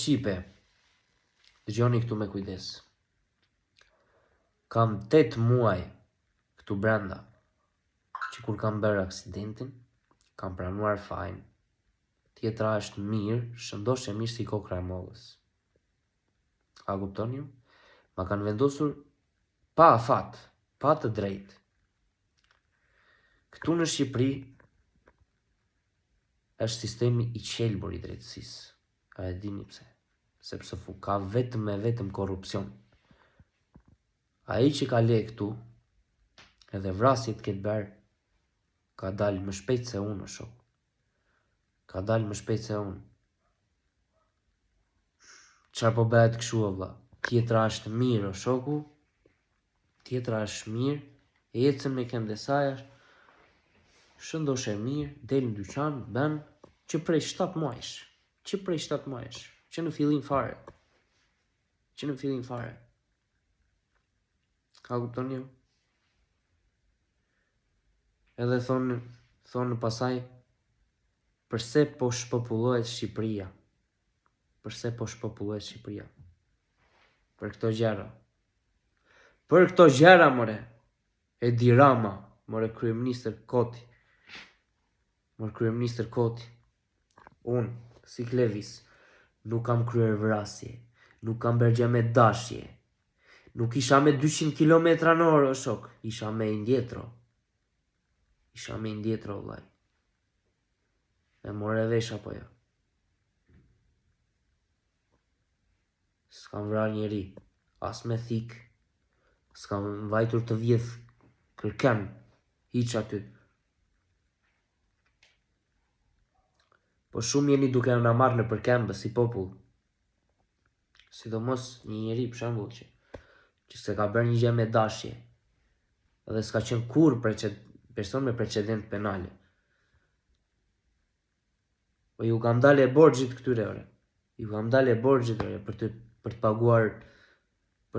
Shqipe, dëgjoni këtu me kujdes. Kam 8 muaj këtu brenda, që kur kam bërë aksidentin, kam pranuar fajin. Tjetra është mirë, shëndosh e mirë si kokra e mollës. A kuptoni ju? Ma kanë vendosur pa afat, pa të drejtë. Këtu në Shqipëri është sistemi i qelbur i drejtësisë. A e dini pse? Sepse ka vetëm korrupsion. Ai që ka le këtu, edhe vrasjet këtë bërë, ka dalë më shpejt se unë, shok. Ka dalë më shpejt se unë. Çfarë po bëhet kështu o vlla? Tjetra është mirë o shoku. Tjetra është mirë. Ecën me këmbësaja. Shëndosh e mirë, del në dyqan, bën që prej 7 muajsh. Që në fillim fare. A kuptoni ju? Edhe thonë pasaj, përse po shpopullohet Shqipëria? Për këto gjëra. More. Edi Rama, more kryeministër Koti. Unë, si Klevis, nuk kam kryer vrasje, nuk kam bërë gjë me dashje. Nuk isha me 200 km në orë, shok. Isha me indjetro, vllai. E more vesh apo jo? S'kam vrar njeri, as me thik. S'kam vajtur të vjedh kërken, hiq aty. Po shumë jeni duke na marrë në përkembë si popull. Sidomos një njeri për shembull që se ka bërë një gjë me dashje. Edhe s'ka qenë kur person me precedent penale. Po ju kam dalë borxhit këtyre ore. Për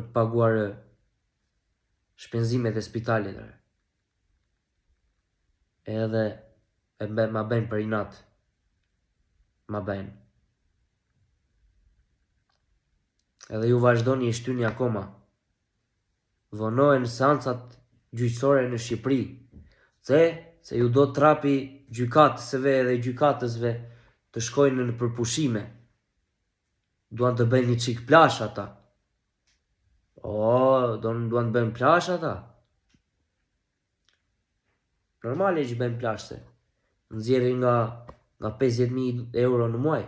të paguar shpenzimet e spitalit. Edhe ma bëjnë për inat. Edhe ju vazhdoni e shtyni akoma. Vonohen seancat gjyqësore në Shqipëri. Se ju do trapi gjykatësve dhe gjykatësve të shkojnë në përpushime. Duan të bëjnë një çik plash ata. Duan të bëjnë plash ata. Normale që bëjnë plash se. Nxjerrin nga 50.000 euro në muaj.